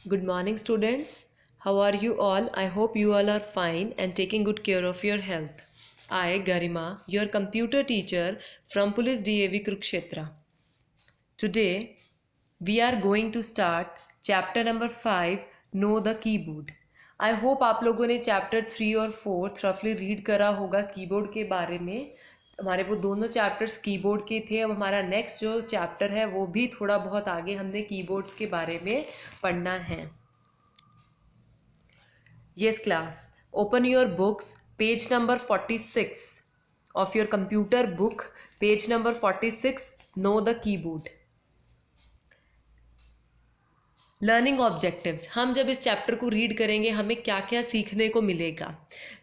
Good morning, students. How are you all? I hope you all are fine and taking good care of your health. I, Garima, your computer teacher from Police DAV Kurukshetra. Today, we are going to start chapter number 5, Know the Keyboard. I hope आप लोगों ने chapter 3 और 4 रफली read करा होगा keyboard के बारे में। हमारे वो दोनों चैप्टर्स कीबोर्ड के थे। अब हमारा नेक्स्ट जो चैप्टर है वो भी थोड़ा बहुत आगे हमने कीबोर्ड्स के बारे में पढ़ना है। Yes, class. Open your books, page number 46 of your computer book, page number 46, Know the Keyboard. Learning objectives. हम जब इस चैप्टर को रीड करेंगे हमें क्या क्या सीखने को मिलेगा।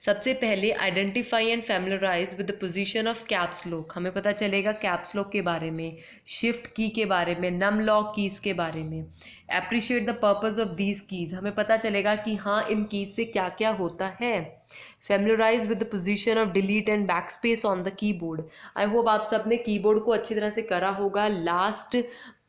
सबसे पहले identify and familiarize with the position of caps lock. हमें पता चलेगा कैप्स लॉक के बारे में, शिफ्ट की के बारे में, नम लॉक कीज़ के बारे में। Appreciate the purpose of these keys. हमें पता चलेगा कि हाँ इन कीज़ से क्या क्या होता है। Familiarize with the position of delete and back space on the keyboard. I hope आप सब ने कीबोर्ड को अच्छी तरह से करा होगा। लास्ट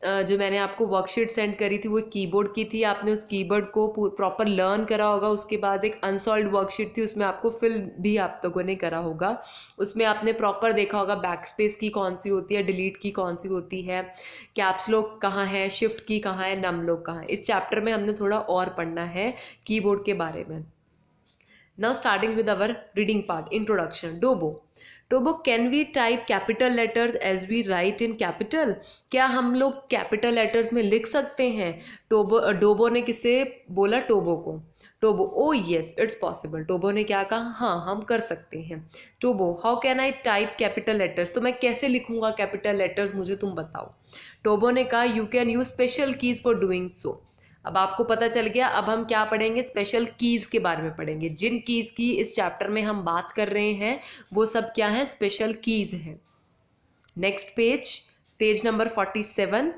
जो मैंने आपको वर्कशीट सेंड करी थी वो कीबोर्ड की थी। आपने उस कीबोर्ड को प्रॉपर लर्न करा होगा। उसके बाद एक अनसॉल्व्ड वर्कशीट थी, उसमें आपको फिल भी आप लोगों ने करा होगा। उसमें आपने प्रॉपर देखा होगा बैक स्पेस की कौन सी होती है, डिलीट की कौन सी होती है, कैप्स लॉक कहाँ है, शिफ्ट की कहाँ है, नम लॉक कहाँ है। इस चैप्टर में हमने थोड़ा और पढ़ना है कीबोर्ड के बारे में। Now starting with our reading part, introduction. Dobo. Dobo, can we type capital letters as we write in capital? क्या हम लोग कैपिटल लेटर्स में लिख सकते हैं? डोबो ने किसे बोला? टोबो को। टोबो, ओ येस इट्स पॉसिबल। टोबो ने क्या कहा? हाँ हम कर सकते हैं। टोबो, how can I type capital letters? तो मैं कैसे लिखूंगा कैपिटल लेटर्स, मुझे तुम बताओ। टोबो ने कहा you can use special keys for doing so. अब आपको पता चल गया। अब हम क्या पढ़ेंगे? स्पेशल कीज़ के बारे में पढ़ेंगे। जिन कीज़ की इस चैप्टर में हम बात कर रहे हैं वो सब क्या है? स्पेशल कीज़ है। Next page, page number 47।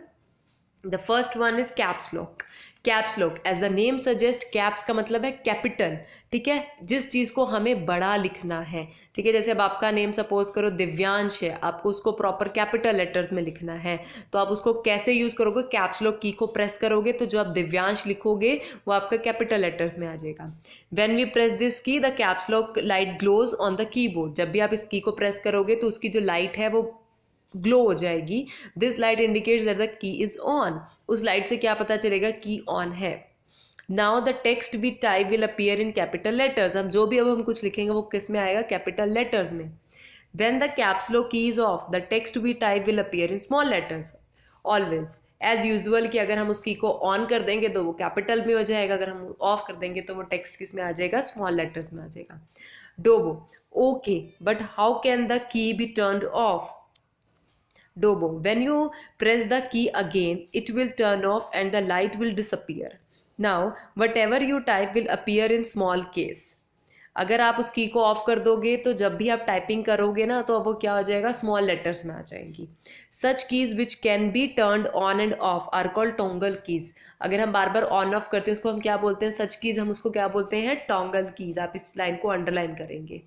The first one is caps lock. Caps lock as the name suggest, caps का मतलब है कैपिटल। ठीक है, जिस चीज़ को हमें बड़ा लिखना है। ठीक है, जैसे अब आपका नेम सपोज करो दिव्यांश है, आपको उसको प्रॉपर कैपिटल लेटर्स में लिखना है, तो आप उसको कैसे यूज़ करोगे? कैप्स लॉक की को प्रेस करोगे तो जो आप दिव्यांश लिखोगे वो आपका कैपिटल लेटर्स में आ जाएगा। When we press this key the caps lock light glows on the keyboard. जब भी आप इस की को प्रेस करोगे तो उसकी जो लाइट है वो ग्लो हो जाएगी। This light indicates that the key is on. उस लाइट से क्या पता चलेगा? की ऑन है। Now the text we type will appear in capital letters. हम जो भी अब हम कुछ लिखेंगे वो किस में आएगा? कैपिटल लेटर्स में। When the caps lock key is off the text we type will appear in small letters. Always as usual कि अगर हम उस की को ऑन कर देंगे तो वो कैपिटल में हो जाएगा, अगर हम ऑफ कर देंगे तो वो टेक्स्ट किस में आ जाएगा? स्मॉल लेटर्स में आ जाएगा। डोबो, okay but how can the key be turned off? Dobo, when you press the key again, it will turn off and the light will disappear. Now, whatever you type will appear in small case. अगर आप उस की को of कर दोगे तो जब भी आप टाइपिंग करोगे ना तो अब वो क्या हो जाएगा? स्मॉल लेटर्स में आ जाएंगी। Such keys which can be turned on and off are called toggle keys. अगर हम बार बार ऑन ऑफ करते हैं उसको हम क्या बोलते हैं? सच कीज, हम उसको क्या बोलते हैं? टोंगल कीज। आप इस लाइन को अंडरलाइन करेंगे।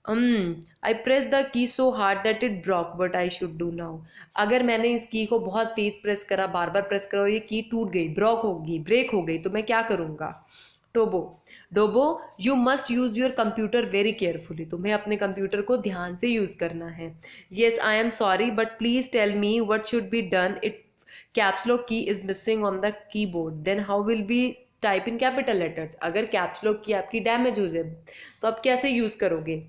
आई press the key so hard that it Brock but I should do now. अगर मैंने इस की को बहुत तेज प्रेस करा, बार बार प्रेस करा और ये की टूट गई, ब्रॉक होगी, ब्रेक हो गई, तो मैं क्या करूँगा? टोबो, डोबो, you must use your computer very carefully. तुम्हें अपने कंप्यूटर को ध्यान से यूज़ करना है। Yes I am sorry but please tell me what should be done it caps lock key is missing on the keyboard, then how will be type in capital letters. अगर caps lock key आपकी damage हो जाए तो आप कैसे use करोगे?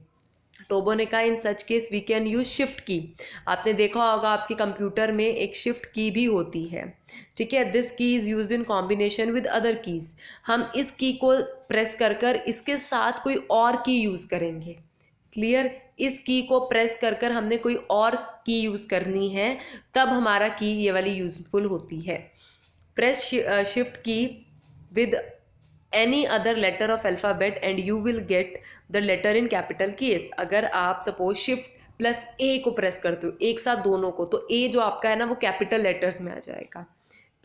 टोबो ने कहा in such case we can use shift key. आपने देखा होगा आपके कंप्यूटर में एक शिफ्ट की भी होती है। ठीक है, दिस की is used in combination with other keys. हम इस की को प्रेस कर कर इसके साथ कोई और की यूज करेंगे। क्लियर? इस की को प्रेस कर कर हमने कोई और की यूज करनी है, तब हमारा की ये वाली यूजफुल होती है। प्रेस शिफ्ट की with any other letter of alphabet and you will get the letter in capital case। अगर आप सपोज शिफ्ट प्लस ए को प्रेस करते हो एक साथ दोनों को, तो ए जो आपका है ना वो कैपिटल लेटर्स में आ जाएगा।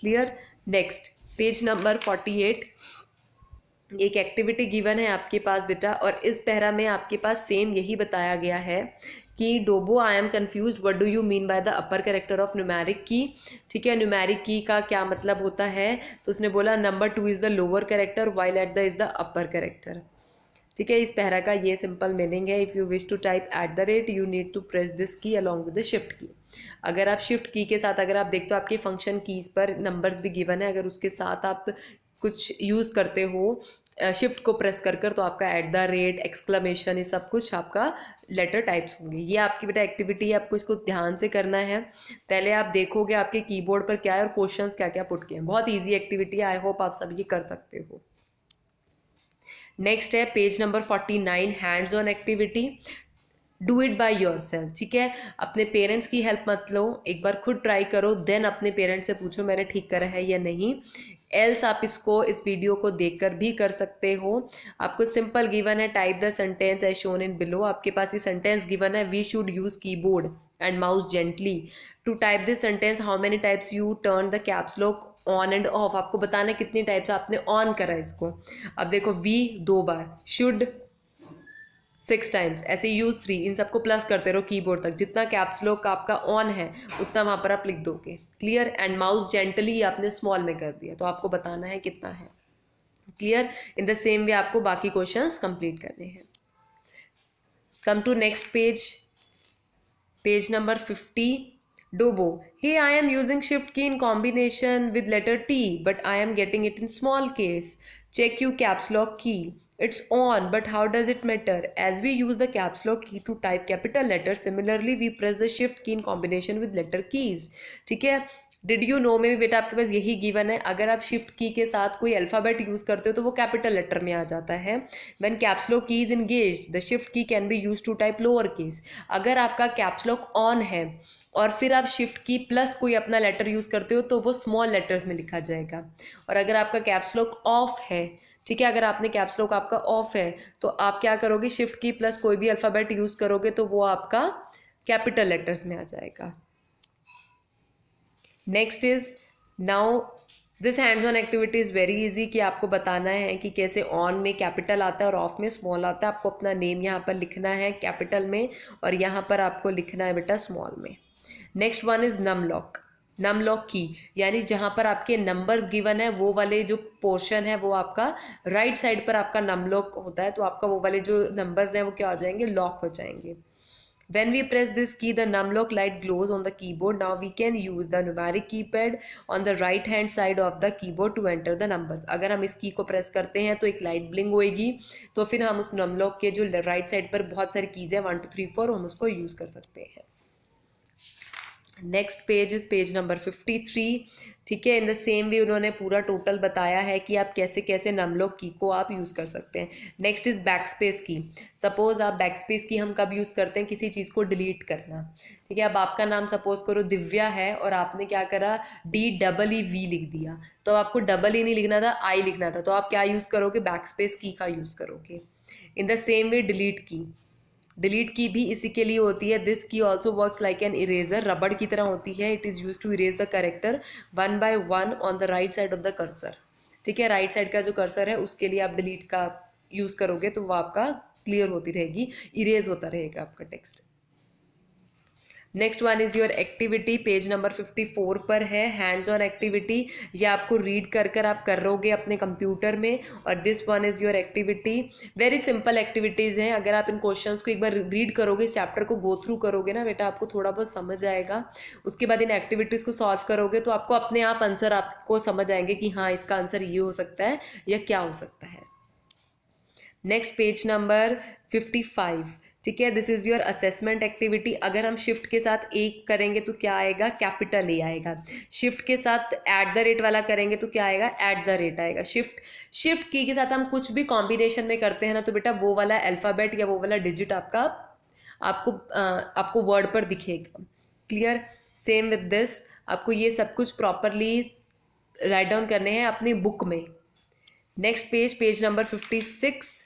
क्लियर? Next page number 48। एक एक्टिविटी गिवन है आपके पास बेटा, और इस पैरा में आपके पास सेम यही बताया गया है की डोबो I am confuse what do you mean by the upper character of numeric key. ठीक है, न्यूमेरिक की का क्या मतलब होता है, तो उसने बोला number 2 is the lower character while at the is the upper character. ठीक है, इस पैरा का ये सिंपल मीनिंग है, if you wish to type at the rate you need to press this key along with the shift key. अगर आप shift की के साथ अगर आप देखते हो आपके फंक्शन कीज़ पर नंबर्स भी गिवन है, अगर उसके साथ आप कुछ यूज़ करते हो शिफ्ट को प्रेस कर कर, तो आपका एट द रेट, एक्सक्लेमेशन, ये सब कुछ आपका लेटर टाइप्स होंगे। ये आपकी बेटा एक्टिविटी है, आपको इसको ध्यान से करना है। पहले आप देखोगे आपके कीबोर्ड पर क्या है और क्वेश्चंस क्या क्या पुट किए हैं। बहुत इजी एक्टिविटी है, आई होप आप सब ये कर सकते हो। नेक्स्ट है page number 49, hands on activity. Do it by your self. ठीक है, अपने पेरेंट्स की हेल्प मत लो, एक बार खुद ट्राई करो, देन अपने पेरेंट्स से पूछो मैंने ठीक करा है या नहीं। एल्स आप इसको इस वीडियो को देखकर भी कर सकते हो। आपको सिंपल गिवन है, type the sentence as shown in below. आपके पास ये सेंटेंस गिवन है, we should use keyboard and mouse gently to type this sentence. How many types you turn the caps lock on and off. आपको बताना है कितनी types आपने on करा इसको। अब देखो, वी 2 बार, शुड 6 टाइम्स, ऐसे यूज 3, इन सबको प्लस करते रहो कीबोर्ड तक। जितना कैप्स लॉक आपका ऑन है उतना वहाँ पर आप लिख दोगे। क्लियर। एंड माउस जेंटली आपने स्मॉल में कर दिया, तो आपको बताना है कितना है। Clear. In the same way आपको बाकी क्वेश्चंस कंप्लीट करने हैं। Come to next page, page number 50, Dobo. Hey, I am using shift key in combination with letter T, but I am getting it in small case. Check your caps lock key. It's on, but how does it matter? As we use the caps lock key to type capital letters, similarly we press the shift key in combination with letter keys. ठीक है, did you know में भी बेटा आपके पास यही given है। अगर आप शिफ्ट की के साथ कोई अल्फ़ाबेट यूज़ करते हो तो वो कैपिटल लेटर में आ जाता है। When caps lock key is engaged the shift key can be use to type lower case. अगर आपका कैप्स लॉक ऑन है और फिर आप शिफ्ट की प्लस कोई अपना लेटर यूज़ करते हो तो वो स्मॉल लेटर्स में लिखा जाएगा। और अगर आपका कैप्स लॉक ऑफ है, ठीक है, अगर आपने कैप्स लॉक आपका ऑफ है तो आप क्या करोगे, शिफ्ट की प्लस कोई भी अल्फ़ाबेट यूज़ करोगे तो वो आपका कैपिटल लेटर्स में आ जाएगा। Next is now this hands on activity is very easy, कि आपको बताना है कि कैसे ऑन में कैपिटल आता है और ऑफ में स्मॉल आता है। आपको अपना नेम यहाँ पर लिखना है कैपिटल में और यहाँ पर आपको लिखना है बेटा स्मॉल में। Next one is num lock. Num lock key यानी जहाँ पर आपके नंबर्स गिवन है वो वाले जो पोर्शन है वो आपका राइट साइड पर आपका नम लॉक होता है, तो आपका वो वाले जो नंबर्स हैं वो क्या हो जाएंगे, लॉक हो जाएंगे। When we press this key, the numlock light glows on the keyboard. Now we can use the numeric keypad on the right hand side of the keyboard to enter the numbers. अगर हम इस की को press करते हैं तो एक light blink होएगी, तो फिर हम उस नमलॉक के जो राइट साइड पर बहुत सारी कीज़ हैं 1 2 3 4, हम उसको यूज़ कर सकते हैं। Next page is page number 53। ठीक है, इन द सेम वे उन्होंने पूरा टोटल बताया है कि आप कैसे कैसे नमलॉक की को आप यूज़ कर सकते हैं। नेक्स्ट इज बैक स्पेस की। सपोज आप बैक स्पेस की हम कब यूज़ करते हैं, किसी चीज़ को डिलीट करना। ठीक है, अब आपका नाम सपोज करो दिव्या है और आपने क्या करा, DEEV लिख दिया, तो आपको डबल ई नहीं लिखना था, आई लिखना था, तो आप क्या यूज़ करोगे, बैक स्पेस की का यूज़ करोगे। In the same way delete key, delete key भी इसी के लिए होती है। This key also works like an eraser, रबड़ की तरह होती है। It is use to erase the character 1 by 1 on the right side of the cursor. ठीक है, राइट साइड का जो कर्सर है उसके लिए आप डिलीट का यूज़ करोगे तो वो आपका क्लियर होती रहेगी, इरेज होता रहेगा आपका text. Next one is your activity, page number 54 पर है हैंड्स ऑन एक्टिविटी। ये आपको रीड कर कर आप करोगे अपने कंप्यूटर में, और this one is your activity. Very simple activities हैं। अगर आप इन क्वेश्चंस को एक बार रीड करोगे, इस चैप्टर को गो थ्रू करोगे ना बेटा, आपको थोड़ा बहुत समझ आएगा। उसके बाद इन एक्टिविटीज़ को सॉल्व करोगे तो आपको अपने आप आंसर आपको समझ आएंगे कि हाँ इसका आंसर ये हो सकता है या क्या हो सकता है। Next page number 55। ठीक है, this is your assessment activity. अगर हम शिफ्ट के साथ एक करेंगे तो क्या आएगा, कैपिटल ए आएगा। शिफ्ट के साथ एट द रेट वाला करेंगे तो क्या आएगा, एट द रेट आएगा। शिफ्ट की के साथ हम कुछ भी कॉम्बिनेशन में करते हैं ना तो बेटा वो वाला अल्फ़ाबेट या वो वाला डिजिट आपको वर्ड पर दिखेगा। क्लियर। सेम विद दिस, आपको ये सब कुछ प्रॉपरली राइट डाउन करने हैं अपनी बुक में। Next page number 56।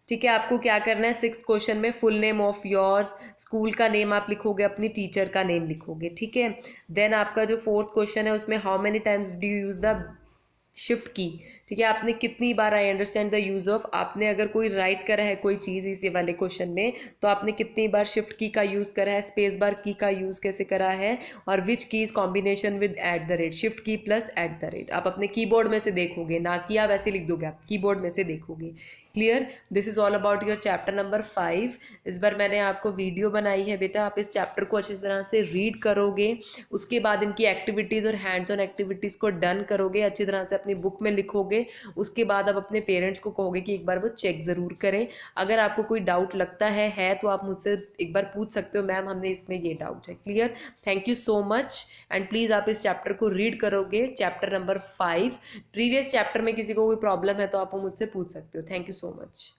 ठीक है, आपको क्या करना है, 6th क्वेश्चन में full name of yours, school का नेम आप लिखोगे, अपनी टीचर का नेम लिखोगे। ठीक है, देन आपका जो 4th क्वेश्चन है उसमें how many times do you use the shift key, ठीक है। आपने कितनी बार I understand the use of, आपने अगर कोई राइट करा है कोई चीज़ इसी वाले क्वेश्चन में, तो आपने कितनी बार शिफ्ट की का यूज़ करा है, स्पेस बार की का यूज़ कैसे करा है, और विच की is combination with eight the rate, shift की प्लस एट द रेट। आप अपने कीबोर्ड में से देखोगे, ना कि आप ऐसे लिख दोगे, आप कीबोर्ड में से देखोगे। Clear, this is all about your chapter number 5। इस बार मैंने आपको वीडियो बनाई है बेटा, आप इस चैप्टर को अच्छी तरह से रीड करोगे, उसके बाद इनकी एक्टिविटीज़ और हैंड्स ऑन एक्टिविटीज़ को डन करोगे, अच्छी तरह से अपनी बुक में लिखोगे। उसके बाद आप अपने पेरेंट्स को कहोगे कि एक बार वो चेक ज़रूर करें। अगर आपको कोई डाउट लगता है तो आप मुझसे एक बार पूछ सकते हो, मैम हमने इसमें ये डाउट है। Clear, thank you so much. And please आप इस चैप्टर को रीड करोगे, चैप्टर नंबर 5। प्रीवियस चैप्टर में किसी को कोई प्रॉब्लम है तो आप वो मुझसे पूछ सकते हो। Thank you so much.